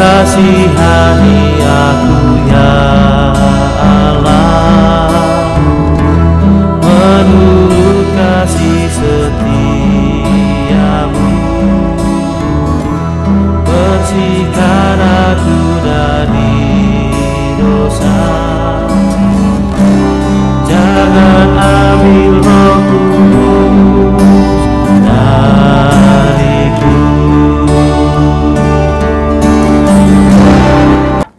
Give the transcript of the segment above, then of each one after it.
kasihani aku ya Allah, menurut kasih setiamu, bersihkan aku dari dosa. Jangan ambil Roh Kudus dariku.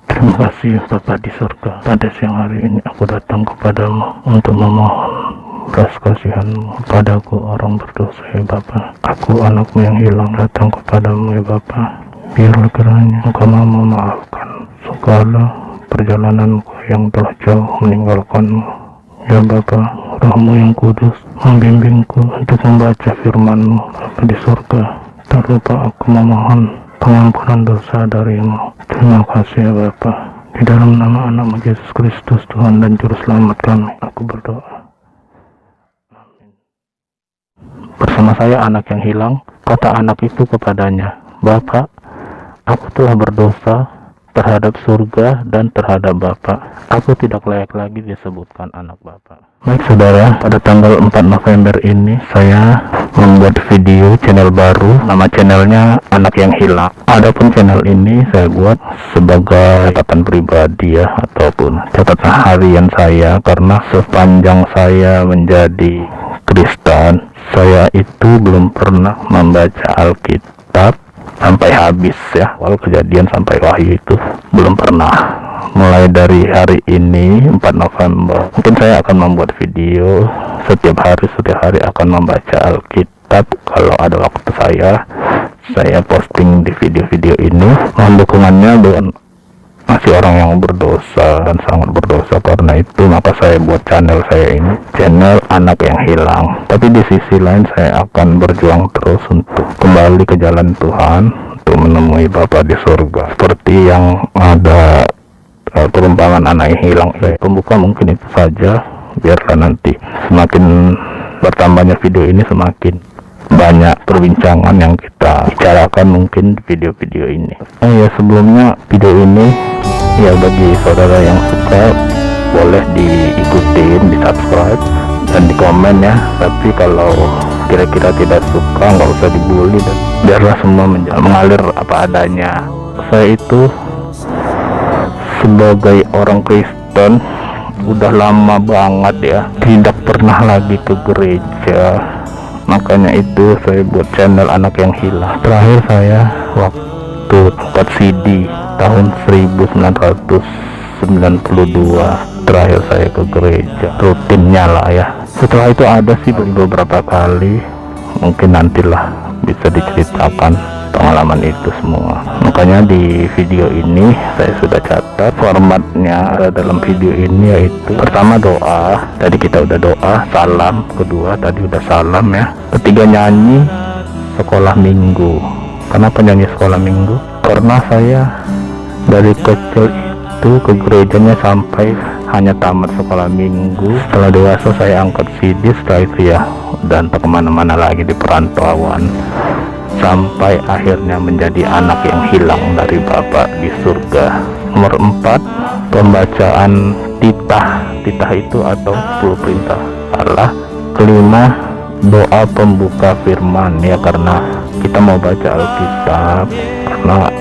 Terima kasih Bapa di surga. Pada siang hari ini aku datang kepadamu untuk memohon belas kasihan-Mu padaku, orang berdosa ya Bapa. Aku anakmu yang hilang datang kepadamu ya Bapa. Biarlah kiranya Engkau mau memaafkan segala perjalananku yang telah jauh meninggalkan-Mu ya Bapa. Roh-Mu yang kudus membimbingku untuk membaca firman-Mu Bapa di surga. Tak lupa aku memohon pengampunan dosa dari-Mu. Terima kasih ya Bapa. Di dalam nama anak-Mu Yesus Kristus, Tuhan dan Juru Selamat kami, aku berdoa. Amin. Bersama saya anak yang hilang, kata anak itu kepadanya, Bapak, aku telah berdosa terhadap surga dan terhadap Bapak. Aku tidak layak lagi disebutkan anak Bapak. Baik saudara, pada tanggal 4 November ini saya membuat video channel baru. Nama channelnya Anak Yang Hilang. Adapun channel ini saya buat sebagai catatan pribadi ya, ataupun catatan harian saya, karena sepanjang saya menjadi Kristen, saya itu belum pernah membaca Alkitab sampai habis ya. Awal kejadian sampai wahyu itu belum pernah. Mulai dari hari ini 4 November mungkin saya akan membuat video setiap hari akan membaca Alkitab. Kalau ada waktu saya posting di video-video ini. Mohon dukungannya buat masih orang yang berdosa dan sangat berdosa. Karena itu maka saya buat channel saya ini, channel Anak Yang Hilang. Tapi di sisi lain saya akan berjuang terus untuk kembali ke jalan Tuhan, untuk menemui Bapa di surga. Seperti yang ada perumpamaan anak yang hilang. Pembuka mungkin itu saja. Biarlah nanti semakin bertambahnya video ini, semakin banyak perbincangan yang kita bicarakan mungkin di video-video ini. Oh ya, sebelumnya video ini ya, bagi saudara yang suka boleh diikutin, di subscribe dan di komen ya. Tapi kalau kira-kira tidak suka, nggak usah dibully, dan biarlah semua mengalir apa adanya. Saya itu sebagai orang Kristen udah lama banget ya tidak pernah lagi ke gereja. Makanya itu saya buat channel Anak Yang Hilang. Terakhir saya waktu dapat CD tahun 1992 terakhir saya ke gereja rutinnya lah ya. Setelah itu ada sih beberapa kali, mungkin nantilah bisa diceritakan pengalaman itu semua. Makanya di video ini saya sudah catat formatnya dalam video ini, yaitu pertama doa, tadi kita udah doa, salam, kedua tadi udah salam ya, ketiga nyanyi sekolah minggu. Kenapa nyanyi sekolah minggu? Karena saya dari kecil itu ke gerejanya sampai hanya tamat sekolah minggu. Setelah dewasa saya angkat CD, setelah itu ya dan tak kemana-mana lagi di perantauan, sampai akhirnya menjadi anak yang hilang dari Bapa di surga. Nomor 4, pembacaan titah itu atau 10 perintah Allah. Kelima, doa pembuka firman ya, karena kita mau baca Alkitab. Karena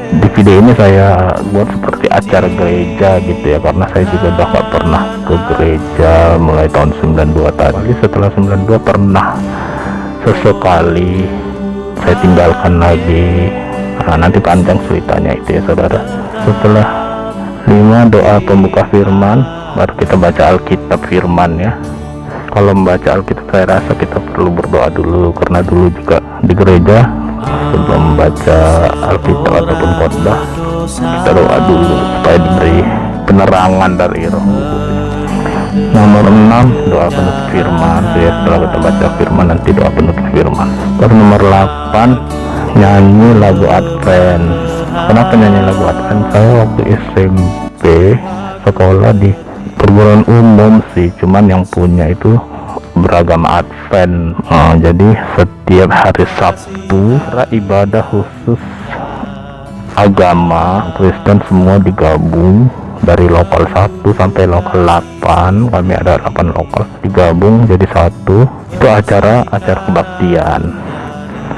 di video ini saya buat seperti acara gereja gitu ya, karena saya juga udah gak pernah ke gereja mulai tahun 92 tadi. Setelah 92 pernah sesekali, saya tinggalkan lagi. Nah, nanti panjang ceritanya itu ya saudara. Setelah 5, doa pembuka firman, baru kita baca Alkitab firman ya. Kalau membaca Alkitab saya rasa kita perlu berdoa dulu, karena dulu juga di gereja sebelum membaca Alkitab ataupun khotbah kita doa dulu supaya diberi penerangan dari Roh Kudus. Nomor 6, doa penutup firman ya. Setelah kita baca firman nanti doa penutup firman. Terus nomor 8, nyanyi lagu Advent. Kenapa nyanyi lagu Advent? Saya waktu SMP sekolah di perguruan umum sih, cuman yang punya itu beragama Advent. Jadi setiap hari Sabtu ibadah khusus agama Kristen semua digabung dari lokal 1 sampai lokal 8. Kami ada 8 lokal digabung jadi satu. Itu acara kebaktian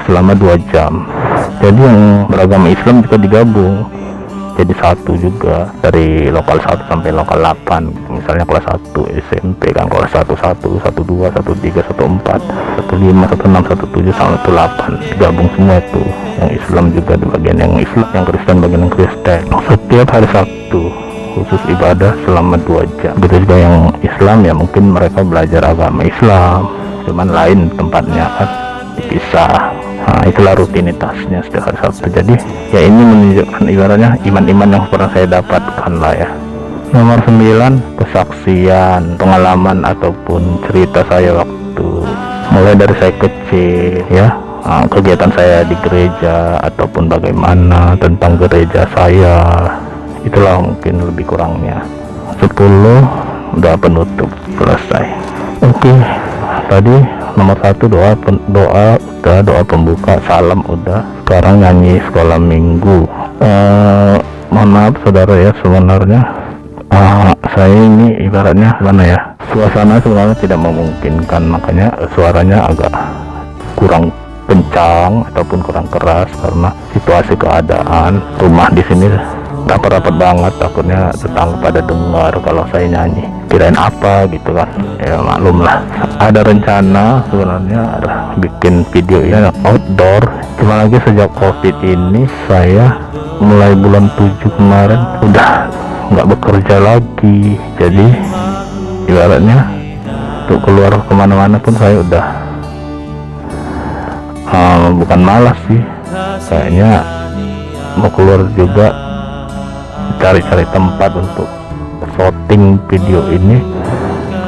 selama 2 jam. Jadi yang beragama Islam juga digabung jadi satu juga, dari lokal 1 sampai lokal 8. Misalnya kelas 1 SMP kan, kelas 11, 12, 13, 14, 15, 16, 17 sampai 18 digabung semua itu. Yang Islam juga di bagian yang Islam, yang Kristen bagian yang Kristen. Setiap hari Sabtu khusus ibadah selama 2 jam. Begitu juga yang Islam, ya mungkin mereka belajar agama Islam, cuman lain tempatnya kan, dipisah. Nah, itulah rutinitasnya setiap hari Sabtu. Jadi ya ini menunjukkan ibaratnya iman-iman yang pernah saya dapatkan lah ya. Nomor 9, kesaksian, pengalaman ataupun cerita saya waktu mulai dari saya kecil ya, kegiatan saya di gereja ataupun bagaimana tentang gereja saya. Itulah mungkin lebih kurangnya. 10 udah penutup, selesai. Oke, tadi nomor 1 doa udah, doa pembuka, salam udah. Sekarang nyanyi sekolah minggu. Mohon maaf saudara ya, sebenarnya saya ini ibaratnya gimana ya, suasana sebenarnya tidak memungkinkan, makanya suaranya agak kurang kencang ataupun kurang keras karena situasi keadaan rumah di sini rapat-rapat banget, takutnya tetangga pada dengar kalau saya nyanyi, kirain apa gitu kan. Ya maklum lah, ada rencana sebenarnya ada bikin video ya outdoor, cuma lagi sejak covid ini saya mulai bulan 7 kemarin udah nggak bekerja lagi, jadi ibaratnya untuk keluar kemana-mana pun saya udah bukan malas sih, kayaknya mau keluar juga cari-cari tempat untuk shooting video ini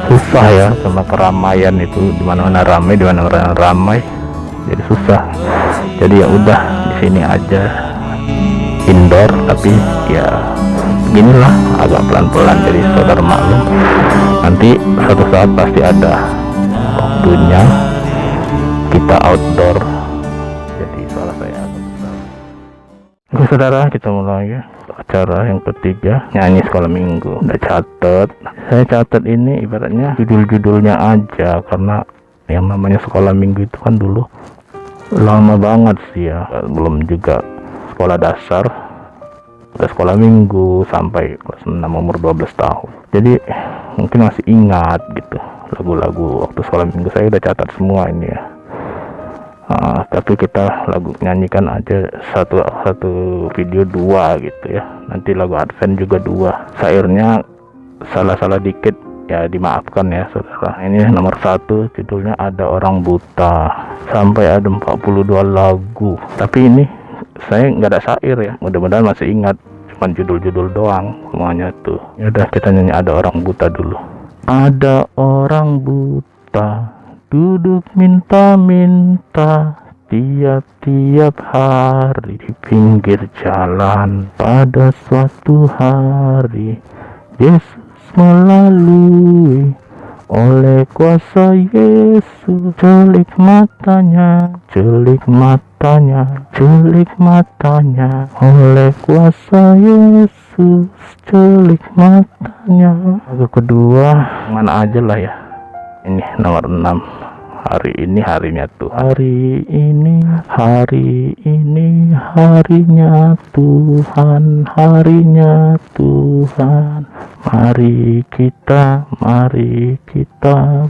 susah ya, sama keramaian itu, dimana-mana ramai, dimana-mana ramai, jadi susah. Jadi ya udah di sini aja indoor, tapi ya beginilah agak pelan-pelan, jadi saudara maklum, nanti suatu saat pasti ada waktunya kita outdoor. Jadi suara saya agak besar. Oke saudara, kita mulai ya. Acara yang ketiga, nyanyi sekolah minggu. Udah catat, saya catat ini ibaratnya judul-judulnya aja, karena yang namanya sekolah minggu itu kan dulu lama banget sih ya, belum juga sekolah dasar, udah sekolah minggu sampai kelas 6 umur 12 tahun. Jadi mungkin masih ingat gitu lagu-lagu waktu sekolah minggu, saya udah catat semua ini ya. Tapi kita lagu nyanyikan aja satu video 2 gitu ya, nanti lagu Advent juga 2. Syairnya salah-salah dikit ya dimaafkan ya saudara. Ini nomor 1 judulnya Ada Orang Buta, sampai ada 42 lagu, tapi ini saya nggak ada syair ya, mudah-mudahan masih ingat, cuman judul-judul doang semuanya tuh. Ya udah, kita nyanyi Ada Orang Buta dulu. Ada orang buta duduk minta-minta tiap-tiap hari di pinggir jalan. Pada suatu hari Yesus melalui, oleh kuasa Yesus celik matanya, celik matanya, celik matanya, oleh kuasa Yesus celik matanya. Lagu kedua mana aja lah ya, ini nomor 6. Hari ini harinya tuh, hari ini harinya Tuhan, harinya Tuhan. Mari kita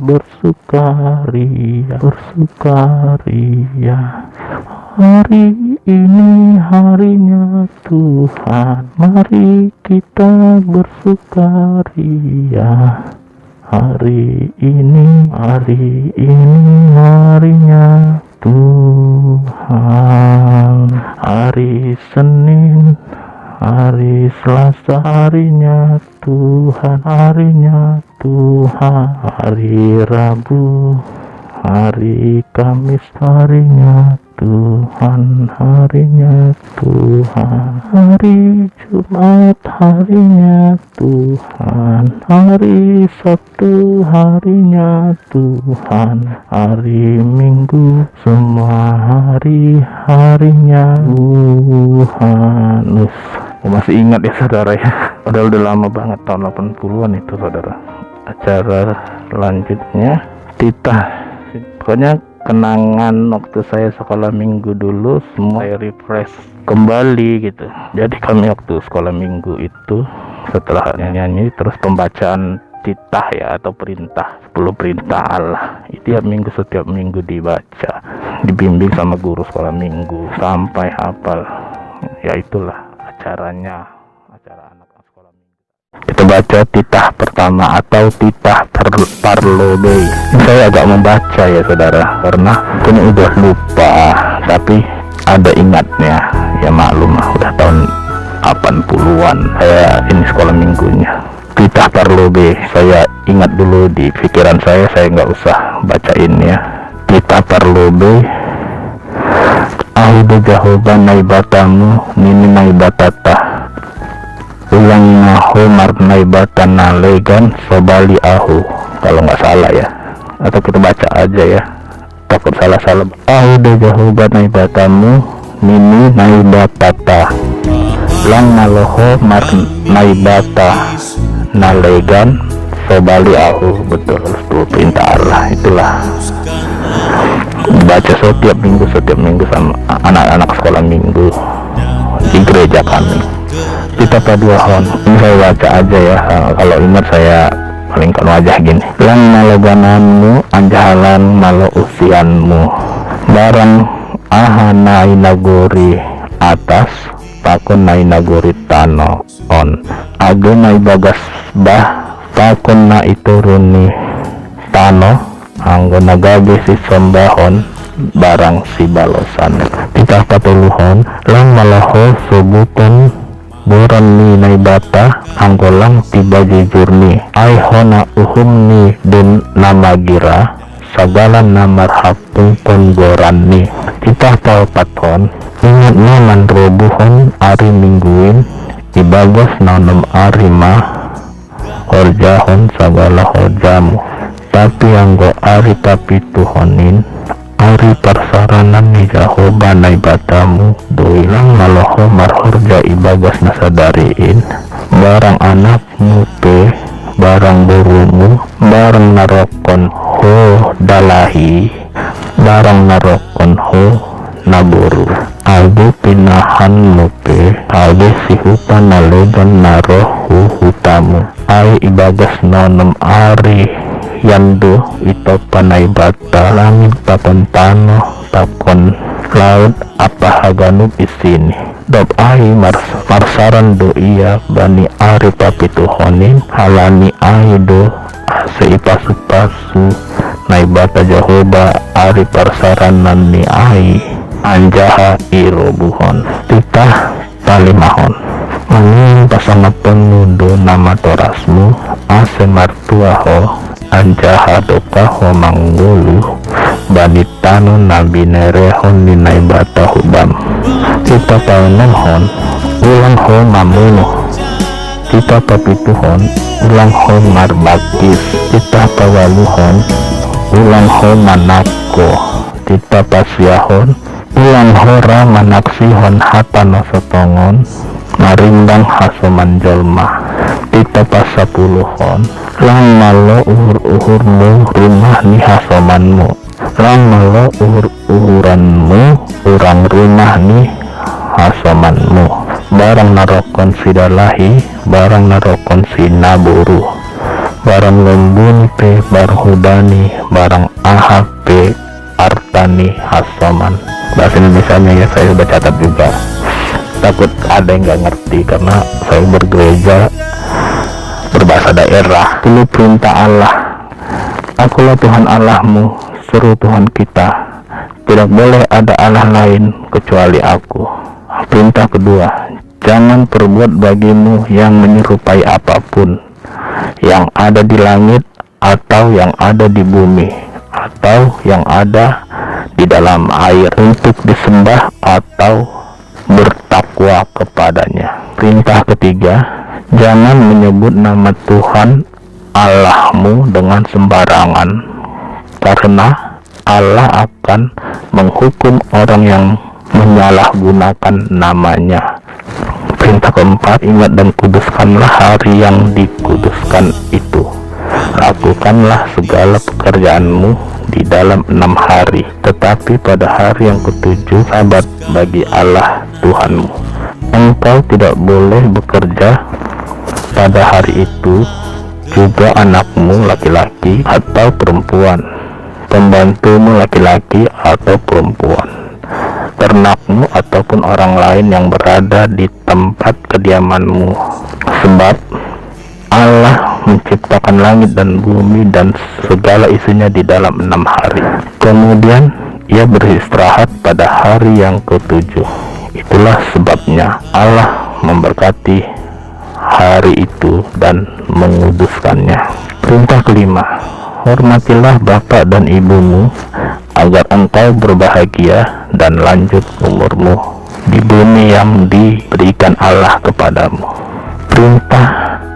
bersukaria, bersukaria. Hari ini harinya Tuhan, mari kita bersukaria. Hari ini harinya Tuhan. Hari Senin, hari Selasa harinya Tuhan, harinya Tuhan. Hari Rabu hari Kamis, harinya Tuhan, harinya Tuhan, hari Jumat, harinya Tuhan, hari Sabtu, harinya Tuhan, hari Minggu, semua hari harinya Tuhan. Masih ingat ya saudara ya, padahal udah lama banget, tahun 80-an itu saudara. Acara selanjutnya titah, pokoknya kenangan waktu saya sekolah minggu dulu semua saya refresh kembali gitu. Jadi kami waktu sekolah minggu itu setelah nyanyi terus pembacaan titah ya, atau perintah, 10 perintah Allah itu setiap minggu dibaca, dibimbing sama guru sekolah minggu sampai hafal. Ya itulah acaranya, acara anak sekolah minggu. Kita baca titah pertama atau titah parlobe. Saya agak membaca ya saudara, karena punya udah lupa, tapi ada ingatnya. Ya maklum lah, udah tahun 80-an saya ini sekolah minggunya. Titah parlobe saya ingat dulu di pikiran saya nggak usah bacain ya. Titah parlobe, ahudu jahoban naibatamu nini naibatata, ulang nahu marnaibatan nalegan sobali ahu, kalau nggak salah ya, atau kita baca aja ya, takut salah-salah. Ahudu jahoban naibatamu nini naibatata, lang naloho marnaibata nalegan sobali ahu. Betul, 10 perintah Allah itulah baca setiap minggu sama anak-anak sekolah minggu di gereja kami. Kita paduahon ini saya baca aja ya, kalau ingat saya palingkan wajah gini. Lan malogananmu anjahalan malo usianmu, barang aha nagori atas pakon nagori tano on, age bagas bah pakon ituruni tano, anggo nagabe si sombahon barang si balosan. Titah patuluhon lang malaho subuton boran ni naibata anggolang tiba jujurni ay hona uhumni den namagira sagalan namar hapung pon ni. Titah paton ingat naman robuhon ari mingguin ibagos nanem ari mah horjahon sagala horjamu, tapi anggo ari tapi tuhonin ari parsaranan ni jahoba naibatamu doilang maloho marhorja ibagas nasadariin barang anakmu pe barang burumu barang narokon ho dalahi barang narokon ho naburu agu pinahanmu pe agu sihupan nalegan narohu hutamu ay ibagas nonem ari yandu ito panay bata langit papantano tapkon laut apa haganub isini dob ay marsaran do iya bani ari papituhonin halani ay do seipasu-pasu naibata jahoba ari parsaranan ni ay anjaha irobuhon. Titah palimahon maning pasangat penudo nama torasmu ase martuaho anjaha doka ho manggulu banitano nabi nerehon ninai bata hubam. Kita paunemhon ulang ho mamuno, kita papituhon ulang ho marbakis, kita pawaluhon ulang ho manako, kita pasiahon ulang hora manaksihon hatano sotongon marimbang hasoman jolma. Kita pasapuluhon lang malo uhur-uhurmu rumah ni hasomanmu, lang malo uhur-uhuranmu urang rumah ni hasomanmu, barang narokon sidalahi barang narokon sinaburu, barang lembun pe barhudani barang ahap pe artani hasoman. Bahasa Indonesianya ya saya sudah catat juga, takut ada yang nggak ngerti karena saya bergereja berbahasa daerah. 10 perintah Allah. Akulah Tuhan Allahmu, seru Tuhan kita, tidak boleh ada Allah lain kecuali aku. Perintah kedua, jangan perbuat bagimu yang menyerupai apapun yang ada di langit atau yang ada di bumi atau yang ada di dalam air untuk disembah atau bertakwa kepadanya. Perintah ketiga, jangan menyebut nama Tuhan Allahmu dengan sembarangan, karena Allah akan menghukum orang yang menyalahgunakan namanya. Perintah keempat, ingat dan kuduskanlah hari yang dikuduskan itu. Lakukanlah segala pekerjaanmu di dalam 6 hari, tetapi pada hari yang ketujuh sabat bagi Allah Tuhanmu. Engkau tidak boleh bekerja pada hari itu, juga anakmu laki-laki atau perempuan, pembantumu laki-laki atau perempuan, ternakmu ataupun orang lain yang berada di tempat kediamanmu, sebab Allah menciptakan langit dan bumi dan segala isinya di dalam 6 hari. Kemudian ia beristirahat pada hari yang ketujuh. Itulah sebabnya Allah memberkati hari itu dan menguduskannya. Perintah kelima, hormatilah bapak dan ibumu agar engkau berbahagia dan lanjut umurmu di bumi yang diberikan Allah kepadamu. Perintah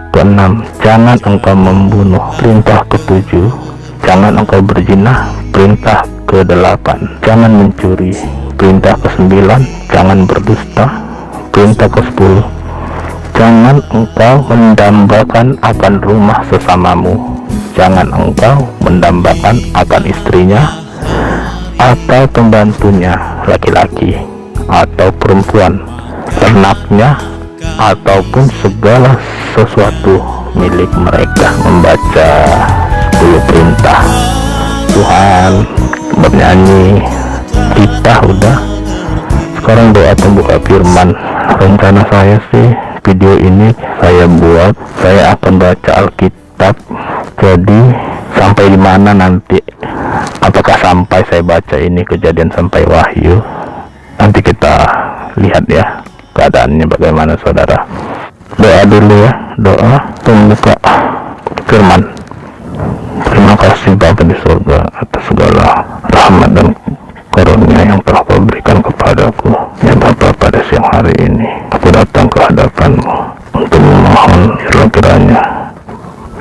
keenam, jangan engkau membunuh. Perintah ketujuh, jangan engkau berzina. Perintah kedelapan, jangan mencuri. Perintah kesembilan, jangan berdusta. Perintah ke-10, jangan engkau mendambakan akan rumah sesamamu. Jangan engkau mendambakan akan istrinya atau pembantunya laki-laki atau perempuan, ternaknya ataupun segala sesuatu milik mereka. Membaca 10 perintah Tuhan, bernyanyi, kita udah. Sekarang doa pembuka firman. Rencana saya sih video ini saya buat, saya akan baca Alkitab. Jadi sampai di mana nanti, apakah sampai saya baca ini Kejadian sampai Wahyu, nanti kita lihat ya keadaannya bagaimana saudara. Doa dulu ya, doa pembuka firman. Terima kasih Bapa di surga atas segala rahmat dan karunia yang telah Kau berikan kepadaku. Ya Bapa, pada siang hari ini aku datang ke hadapan-Mu untuk memohon kiranya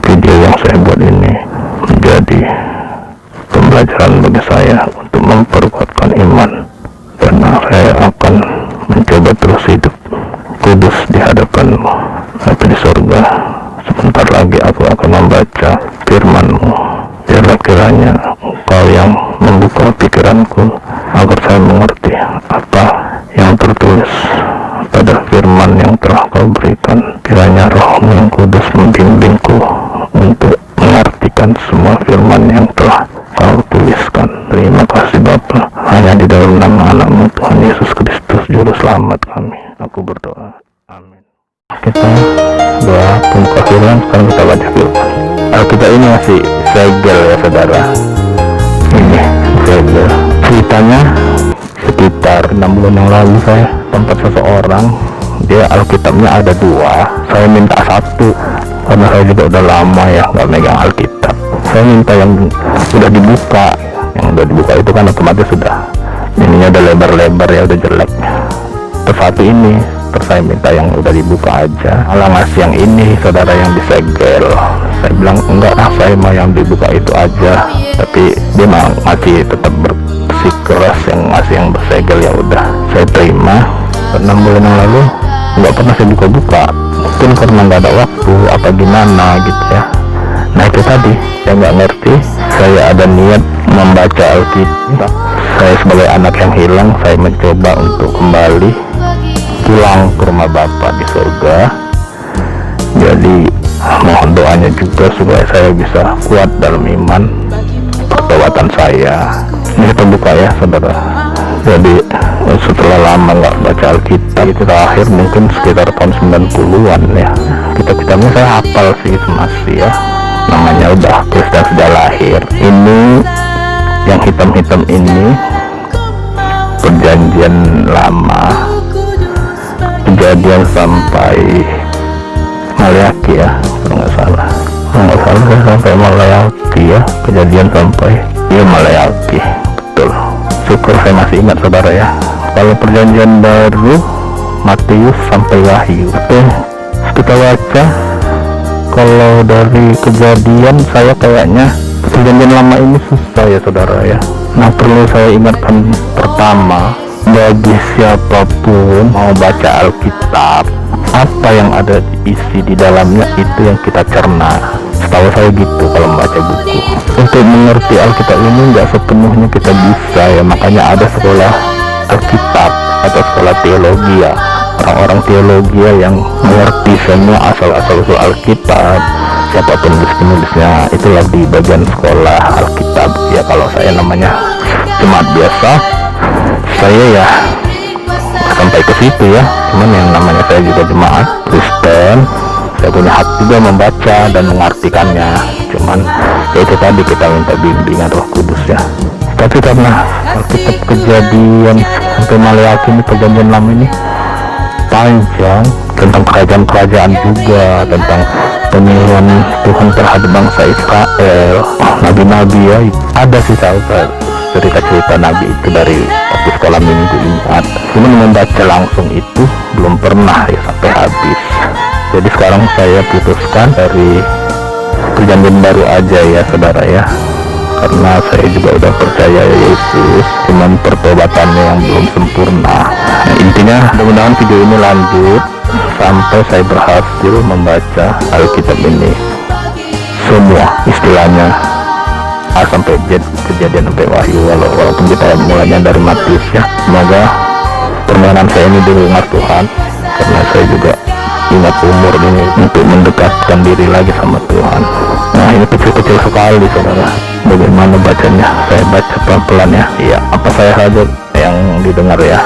video yang saya buat ini menjadi pembelajaran bagi saya untuk memperkuatkan iman, karena saya akan mencoba terus hidup kudus di hadapan-Mu. Bapa di surga, sebentar lagi aku akan membaca firman-Mu. Biarlah kiranya Engkau yang membuka pikiranku agar saya mengerti apa yang tertulis pada firman yang telah Kau berikan. Kiranya Roh-Mu yang kudus membimbingku untuk mengartikan semua firman yang telah Kau tuliskan. Terima kasih Bapa, hanya di dalam nama anak-Mu Tuhan Yesus Kristus Juru Selamat kami aku berdoa, amin. Kita doa pembuka firman, sekarang kita baca firman. Alkitab ini masih segel ya saudara, ini segel. Ceritanya sekitar 6 bulan yang lalu saya tempat seseorang, dia Alkitabnya ada 2, saya minta 1 karena saya juga udah lama ya nggak megang Alkitab. Saya minta yang sudah dibuka. Yang udah dibuka itu kan otomatis sudah ininya udah lebar-lebar ya, udah jelek. Terus satu ini, terus saya minta yang udah dibuka aja, malah ngasih yang ini saudara, yang disegel. Saya bilang enggak lah, saya mau yang dibuka itu aja, tapi dia mau ngasih tetap bersikeras yang ngasih yang bersegel. Ya udah saya terima. 6 bulan yang lalu nggak pernah saya buka-buka, mungkin karena nggak ada waktu apa gimana gitu ya. Nah itu tadi, saya nggak ngerti, saya ada niat membaca Alkitab. Saya sebagai anak yang hilang, saya mencoba untuk kembali pulang ke rumah Bapa di surga. Jadi mohon doanya juga supaya saya bisa kuat dalam iman pertobatan saya. Ini kita buka ya saudara. Jadi setelah lama nggak baca Alkitab, itu terakhir mungkin sekitar tahun 90-an ya. Kitab-kitabnya saya hafal sih masih ya, namanya udah Kristen sejak lahir. Ini yang hitam-hitam ini Perjanjian Lama, Kejadian sampai Maleakhi ya, kalau nggak salah ya, sampai Maleakhi ya, Kejadian sampai Iya, Maleakhi, betul. Syukur saya masih ingat saudara ya. Kalau perjanjian baru Matius sampai Wahyu. Oke, kita baca. Kalau dari Kejadian saya kayaknya perjanjian lama ini susah ya saudara ya. Nah, perlu saya ingatkan pertama, bagi siapapun mau baca Alkitab, apa yang ada isi di dalamnya itu yang kita cerna. Setahu saya gitu kalau membaca buku. Untuk mengerti Alkitab ini nggak sepenuhnya kita bisa ya, makanya ada sekolah Alkitab atau sekolah teologi ya. Orang-orang teologi yang mengerti semua asal-asal usul Alkitab, siapa penulis-penulisnya, itulah di bagian sekolah Alkitab ya. Kalau saya namanya jemaat biasa, saya ya sampai ke situ ya. Cuman yang namanya saya juga jemaat Kristen, saya punya hak juga membaca dan mengartikannya. Cuman ya itu tadi, kita minta bimbingan Roh Kudus ya. Tapi karena Alkitab Kejadian sampai Maleakhi ini, perjanjian lama ini panjang, tentang kerajaan-kerajaan juga, tentang pemilihan Tuhan terhadap bangsa Israel, nabi-nabi ya. Ada sih saya cerita-cerita nabi itu dari waktu sekolah minggu ingat. Cuman membaca langsung itu belum pernah ya sampai habis. Jadi sekarang saya putuskan dari perjanjian baru aja ya saudara ya, karena saya juga udah percaya Yesus, cuman pertobatannya yang belum sempurna. Nah, intinya mudah-mudahan video ini lanjut sampai saya berhasil membaca Alkitab ini semua, istilahnya A sampai Z, Kejadian sampai Wahyu, walaupun kita mulainya dari Matius ya. Semoga permainan saya ini didengar Tuhan, karena saya juga ingat umur ini untuk mendekatkan diri lagi sama Tuhan. Nah, ini kecil-kecil sekali saudara. Bagaimana bacanya? Saya baca pelan-pelan ya. Iya, apa saya saja yang didengar ya,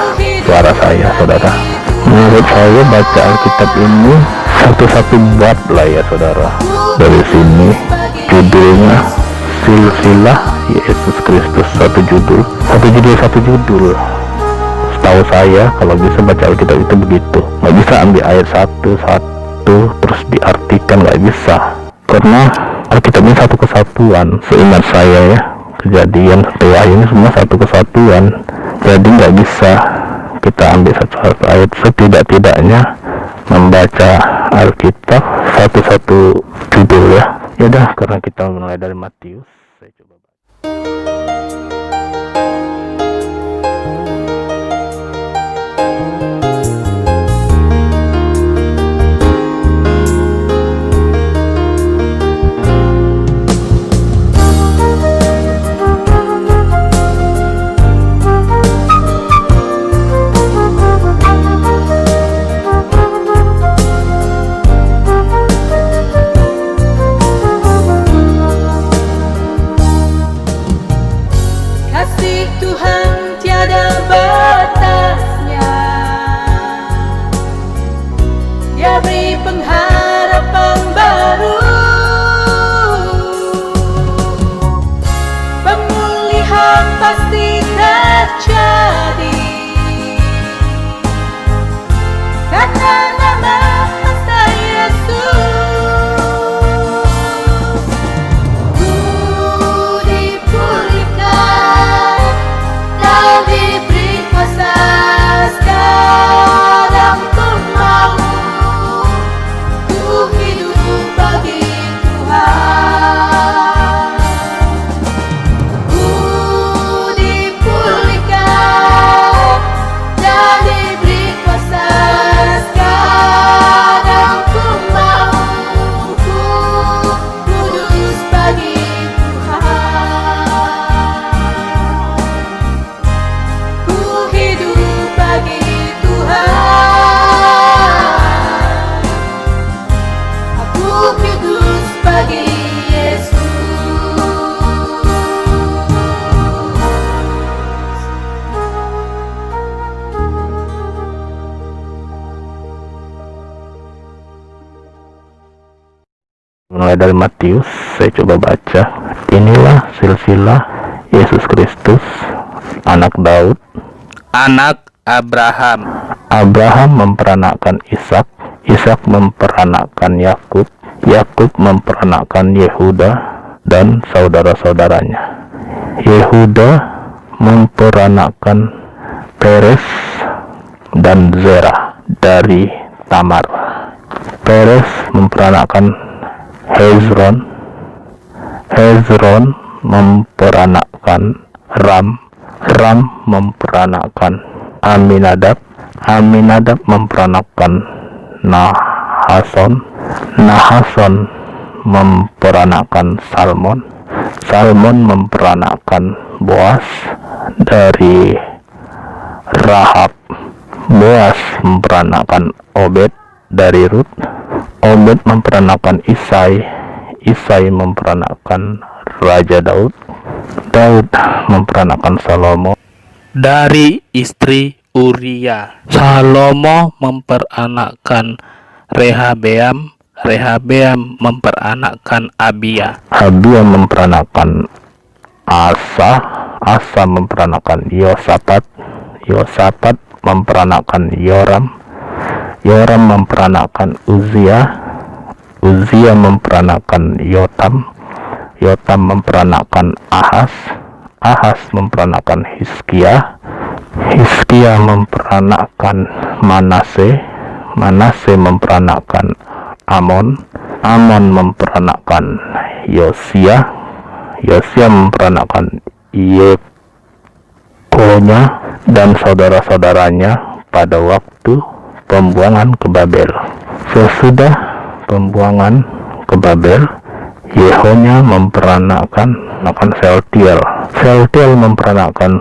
suara saya saudara. Menurut saya baca Alkitab ini satu-satu bab lah ya saudara. Dari sini judulnya Silsilah Yesus Kristus, satu judul. Setahu saya kalau bisa baca Alkitab itu begitu, nggak bisa ambil ayat satu-satu terus diartikan, nggak bisa, karena Alkitab ini satu kesatuan. Seingat saya ya, Kejadian sampai Wahyu ini semua satu kesatuan. Jadi nggak bisa kita ambil satu-satu ayat, setidak-tidaknya membaca Alkitab satu-satu judul ya. Ya udah, karena kita mulai dari Matius, saya coba baca. Mulai dari Matius, saya coba baca. Inilah silsilah Yesus Kristus, anak Daud, anak Abraham. Abraham memperanakkan Ishak, Ishak memperanakkan Yakub, Yakub memperanakkan Yehuda dan saudara-saudaranya. Yehuda memperanakkan Peres dan Zerah dari Tamar. Peres memperanakkan Hezron. Hezron memperanakkan Ram. Ram memperanakkan Aminadab. Aminadab memperanakkan Nahason. Nahason memperanakkan Salmon. Salmon memperanakkan Boas dari Rahab. Boas memperanakkan Obed dari Rut. Obed memperanakkan Isai. Isai memperanakkan Raja Daud. Daud memperanakkan Salomo dari istri Uria. Salomo memperanakkan Rehabeam. Rehabeam memperanakkan Abia. Abia memperanakkan Asa. Asa memperanakkan Yosafat. Yosafat memperanakkan Yoram. Yoram memperanakkan Uzia. Uzia memperanakkan Yotam. Yotam memperanakkan Ahas. Ahas memperanakkan Hizkia. Hizkia memperanakkan Manase. Manase memperanakkan Amon. Amon memperanakkan Yosia. Yosia memperanakkan Yekonya dan saudara-saudaranya pada waktu pembuangan ke Babel. Sesudah pembuangan ke Babel, Yehonya memperanakkan Sealtiel. Sealtiel memperanakkan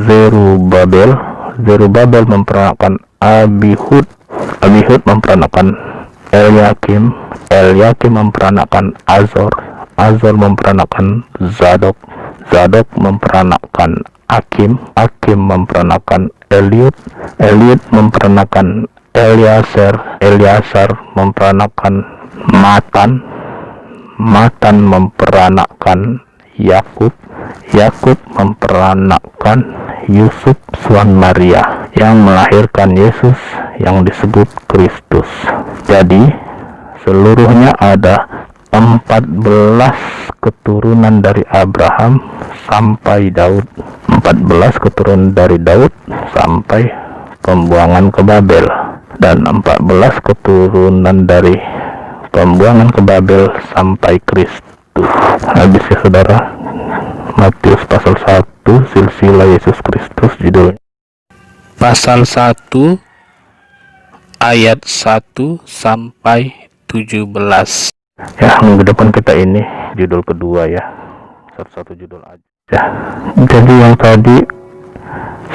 Zerubabel. Zerubabel memperanakkan Abihud. Abihud memperanakkan Eliakim. Eliakim memperanakkan Azor. Azor memperanakkan Zadok. Zadok memperanakkan Akim. Akim memperanakkan Eliud. Eliud memperanakkan Eliasar. Eliasar memperanakkan Matan. Matan memperanakkan Yakub. Yakub memperanakkan Yusuf suan Maria yang melahirkan Yesus yang disebut Kristus. Jadi seluruhnya ada 14 keturunan dari Abraham sampai Daud. 14 keturunan dari Daud sampai pembuangan ke Babel, dan 14 keturunan dari pembuangan ke Babel sampai Kristus. Habis ya saudara. Matius pasal 1, silsilah Yesus Kristus, judulnya. Pasal 1 ayat 1 sampai 17. Ya, minggu depan kita ini judul kedua ya. Satu-satu judul aja. Ya, jadi yang tadi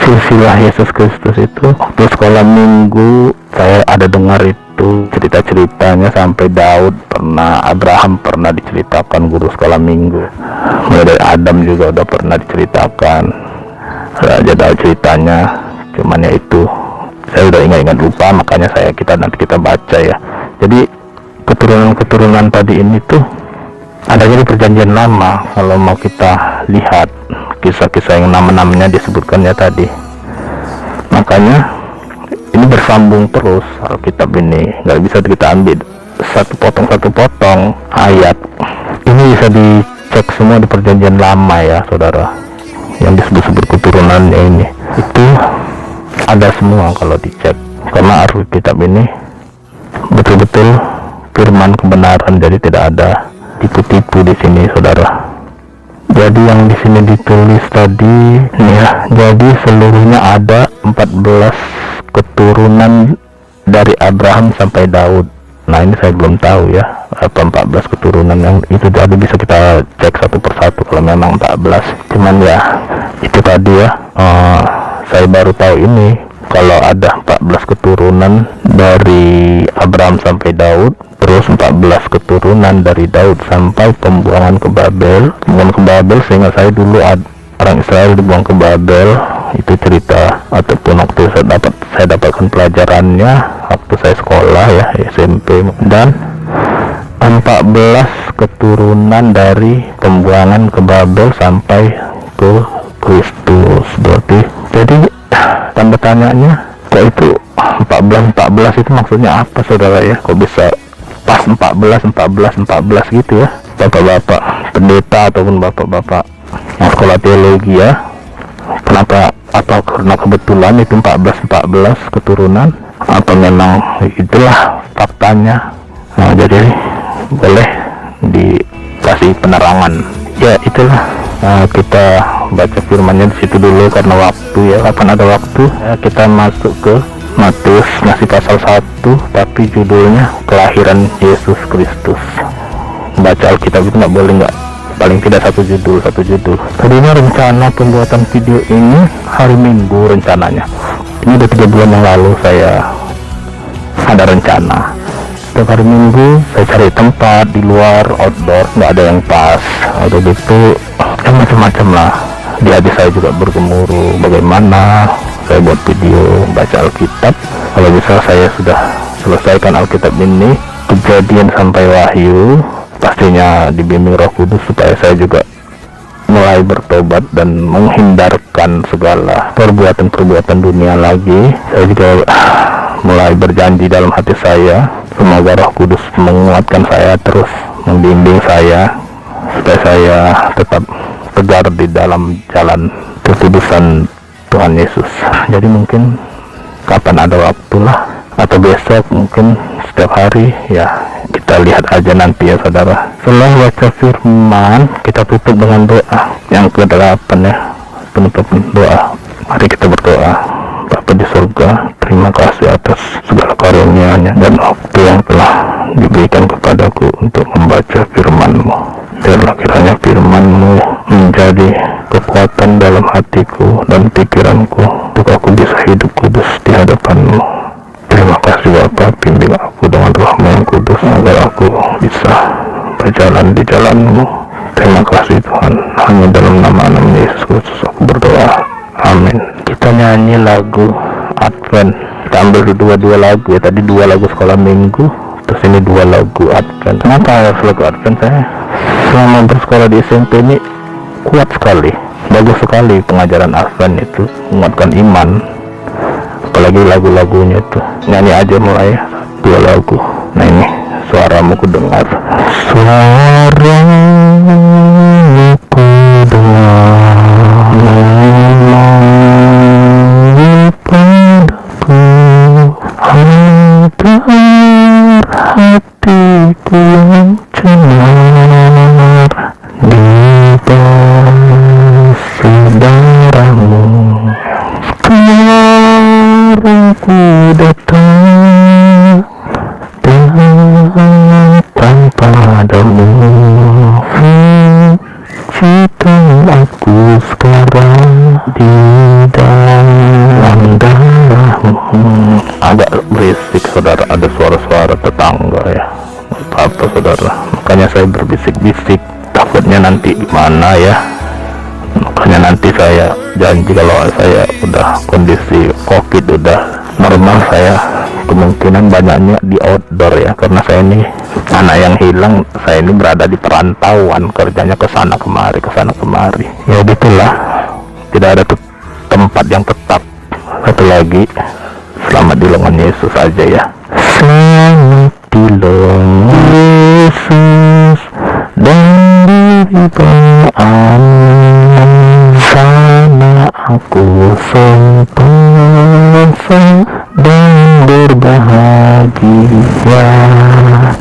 silsilah Yesus Kristus itu waktu sekolah minggu saya ada dengar itu cerita-ceritanya sampai Daud pernah, Abraham pernah diceritakan guru sekolah minggu. Mulai dari Adam juga udah pernah diceritakan. Raja Daud ceritanya, cuman ya itu saya udah ingat-ingat lupa, makanya nanti kita baca ya. Jadi keturunan-keturunan tadi ini tuh adanya di perjanjian lama. Kalau mau kita lihat kisah-kisah yang nama-namanya disebutkannya tadi, makanya ini bersambung terus. Alkitab ini nggak bisa kita ambil satu potong ayat. Ini bisa dicek semua di perjanjian lama ya saudara, yang disebut-sebut keturunannya ini itu ada semua kalau dicek, karena Alkitab ini betul-betul firman kebenaran, jadi tidak ada tipu-tipu di sini saudara. Jadi yang di sini ditulis tadi nih ya, jadi seluruhnya ada 14 keturunan dari Abraham sampai Daud. Nah ini saya belum tahu ya apa 14 keturunan yang itu, jadi bisa kita cek satu persatu kalau memang 14. Cuman ya itu tadi ya, saya baru tahu ini kalau ada 14 keturunan dari Abraham sampai Daud, terus 14 keturunan dari Daud sampai pembuangan ke Babel. Pembuangan ke Babel, sehingga saya dulu orang Israel dibuang ke Babel, itu cerita ataupun waktu saya dapatkan pelajarannya waktu saya sekolah ya SMP. Dan 14 keturunan dari pembuangan ke Babel sampai ke Kristus. Berarti jadi tanda tanyanya, kok itu 14 itu maksudnya apa saudara ya? Kok bisa pas 14 gitu ya, bapak-bapak pendeta ataupun bapak-bapak sekolah teologi ya. Kenapa? Apa karena kebetulan itu 14 keturunan, atau memang itulah faktanya? Nah, jadi boleh dikasih penerangan ya. Itulah kita baca firmannya di situ dulu karena waktu ya. Kapan ada waktu ya, kita masuk ke Matius, masih pasal 1, tapi judulnya Kelahiran Yesus Kristus. Baca Alkitab itu nggak boleh nggak paling tidak satu judul. Tadinya rencana pembuatan video ini hari Minggu rencananya. Ini udah 3 bulan yang lalu saya ada rencana. Setiap hari Minggu saya cari tempat di luar, outdoor, nggak ada yang pas. Udah gitu ya macam-macam lah. Di hati saya juga bergemuruh bagaimana saya buat video baca Alkitab. Kalau bisa saya sudah selesaikan Alkitab ini, Kejadian sampai Wahyu, pastinya dibimbing Roh Kudus supaya saya juga mulai bertobat dan menghindarkan segala perbuatan-perbuatan dunia lagi. Saya juga mulai berjanji dalam hati saya, semoga Roh Kudus menguatkan saya, terus membimbing saya supaya saya tetap tegar di dalam jalan kekudusan Tuhan Yesus. Jadi mungkin kapan ada waktulah, atau besok mungkin setiap hari ya, kita lihat aja nanti ya saudara. Setelah baca firman, kita tutup dengan doa yang ke-8 ya, penutupan doa. Mari kita berdoa. Bapa di surga, terima kasih atas segala karunia-Nya dan waktu yang telah diberikan kepadaku untuk membaca firman-Mu. Biarlah kiranya firman-Mu menjadi kekuatan dalam hatiku dan pikiranku untuk aku bisa hidup kudus di hadapan-Mu. Terima kasih Bapa, bimbing aku dengan Roh-Mu yang kudus agar aku bisa berjalan di jalan-Mu. Terima kasih Tuhan, hanya dalam nama Yesus Kristus aku berdoa, amin. Kita nyanyi lagu Advent. Kita ambil dua lagu ya, tadi 2 lagu sekolah minggu, terus ini 2 lagu Advent. Kenapa harus lagu Advent? Saya selama bersekolah di SMP ini kuat sekali, bagus sekali pengajaran Advent itu, menguatkan iman. Apalagi lagu-lagunya itu, nyanyi aja mulai ya, 2 lagu. Nah ini suaramu ku dengar, suaramu ku dengar memanggil padaku, agar hatiku yang cenar di bawah saudaramu. Ku datang datang padamu, ciptakan aku sekarang di dalam darahmu. Agak berisik saudara, ada suara-suara tetangga ya, apa saudara, makanya saya berbisik-bisik, takutnya nanti gimana ya. Makanya nanti saya janji kalau saya udah kondisi COVID udah normal, saya kemungkinan banyaknya di outdoor ya, karena saya ini anak yang hilang. Saya ini berada di perantauan, kerjanya kesana kemari ya, gitulah, tidak ada tempat yang tetap. Satu lagi, selamat di lengan Yesus aja ya, selamat di lengan Yesus dan diberikan sana aku sentosa dan berbahagia,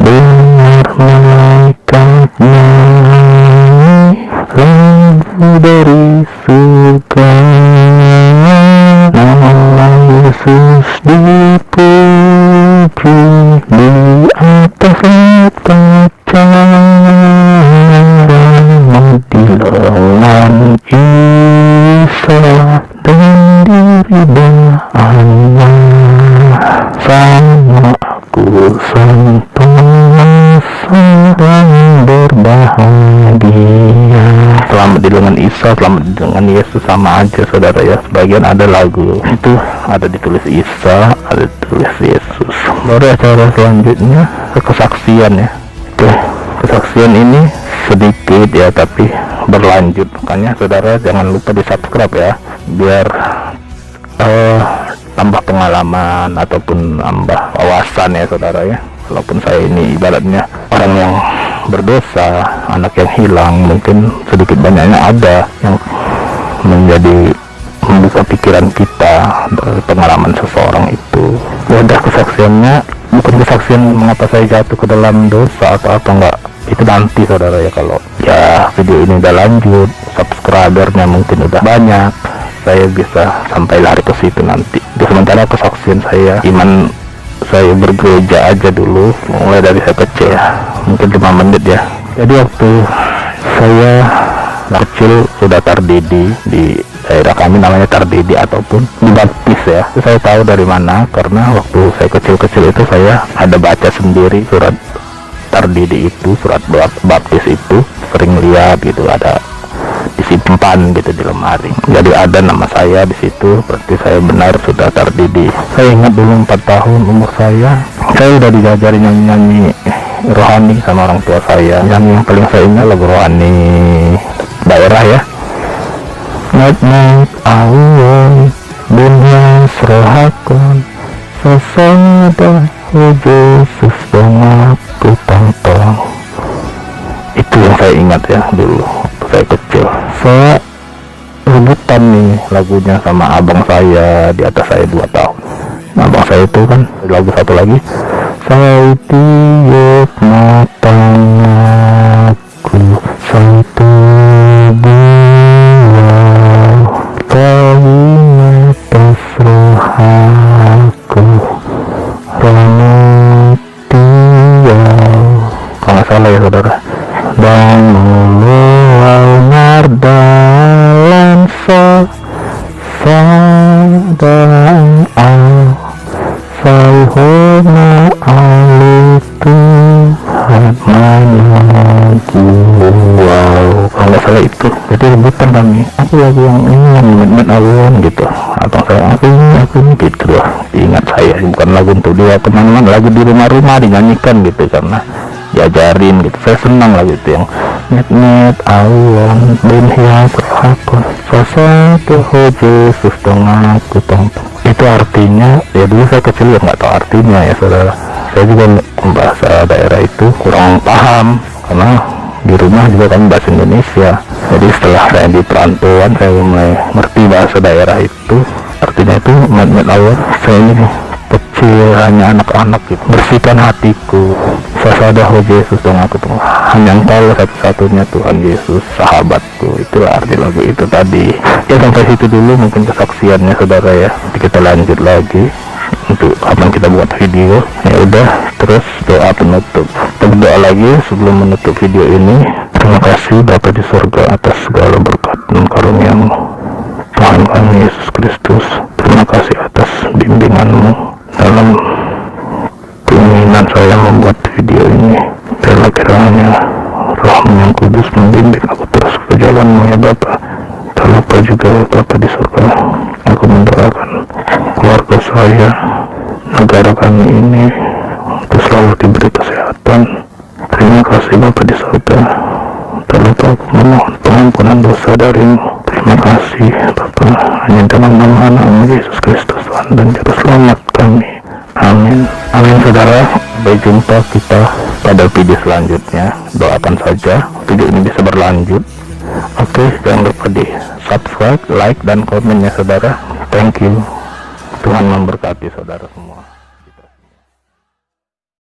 dengar malaikatnya lagu dari surga, nama Yesus dipuji di atas kaca, di lengan Isa dan diri bahannya, sama aku sentosa dan berbahagia. Selamat di lengan Isa, selamat di lengan Yesus, sama aja saudara ya. Sebagian ada lagu itu ada ditulis Isa, ada ditulis Yesus. Baru acara selanjutnya kesaksian ya. Oke, kesaksian ini sedikit ya tapi berlanjut, makanya saudara jangan lupa di subscribe ya, biar tambah pengalaman ataupun tambah wawasan ya saudara ya. Walaupun saya ini ibaratnya orang yang berdosa, anak yang hilang, mungkin sedikit banyaknya ada yang menjadi membuka pikiran kita dari pengalaman seseorang itu. Ya udah, kesaksiannya bukan kesaksian mengapa saya jatuh ke dalam dosa atau apa, enggak, itu nanti saudara ya. Kalau ya video ini udah lanjut, subscribernya mungkin udah banyak, saya bisa sampai lari ke situ nanti. Di sementara kesaksian saya, iman saya bergereja aja dulu, mulai dari saya kecil ya, mungkin 5 menit ya. Jadi waktu saya kecil sudah tardidi di daerah kami, namanya tardidi ataupun dibaptis ya. Itu saya tahu dari mana, karena waktu saya kecil-kecil itu saya ada baca sendiri surat tardidi itu, surat baptis itu, sering lihat gitu, ada disimpan gitu di lemari. Jadi ada nama saya di situ, berarti saya benar sudah tardidi. Saya ingat dulu 4 tahun umur saya udah diajari nyanyi-nyanyi rohani sama orang tua saya. Yang paling saya ingat lagu rohani daerah ya. Night awon dunia serahkan sesama Yesus dong aku tantang. Itu yang saya ingat ya dulu waktu saya kecil. Saya rebutan nih lagunya sama abang saya, di atas saya 2 tahun. Abang saya itu kan lagu satu lagi, saya tiup mataku satu buah kau atas rohaku ramatiau. Kalau nggak salah ya saudara. Dan muluau nardalan sadang al sayhona ali Tuhan menaku. Wow, kalau nggak salah itu. Jadi rebutan kami, aku lagu yang ini yang menit awon gitu, atau saya aku ini gitu loh. Ingat saya, bukan lagu untuk dia teman-teman, lagu di rumah-rumah dinyanyikan gitu, karena diajarin gitu. Saya senang lagu itu yang net awon dunia terhakon sosok Yesus dong aku tongtong. Itu artinya ya, dulu saya kecil ya nggak tahu artinya ya saudara. Saya juga bahasa daerah itu kurang paham, karena di rumah juga kami bahasa Indonesia. Jadi setelah saya di perantauan, saya mulai ngerti bahasa daerah itu. Artinya itu met awal saya ini kecil, hanya anak-anak gitu, bersihkan hatiku sasada Yesus dong aku tuh, hanya engkau satu-satunya Tuhan Yesus sahabatku. Itulah arti lagu itu tadi ya. Sampai situ dulu mungkin kesaksiannya saudara ya. Nanti kita lanjut lagi untuk kapan kita buat video ya. Udah, terus doa penutup. Kita berdoa lagi sebelum menutup video ini. Terima kasih Bapa di surga atas segala berkat dan karunia-Mu, Tuhan kami Yesus Kristus. Terima kasih atas bimbingan-Mu dalam keinginan saya membuat video ini. Biarlah kiranya Roh-Mu yang kudus membimbing aku terus ke jalan-Mu ya Bapa. Tak lupa juga Bapa di surga, aku mendoakan keluarga saya, negara kami ini untuk selalu diberi kesehatan. Terima kasih Bapa di surga. Tak lupa aku memohon pengampunan dosa dari-Mu. Terima kasih Bapa, hanya dalam nama Anak-Mu Yesus Kristus Tuhan dan Juru Selamat kami. Amin. Amin saudara. Sampai jumpa kita pada video selanjutnya. Doakan saja video ini bisa berlanjut. Oke, jangan lupa di subscribe, like, dan komennya saudara. Thank you. Tuhan memberkati saudara semua.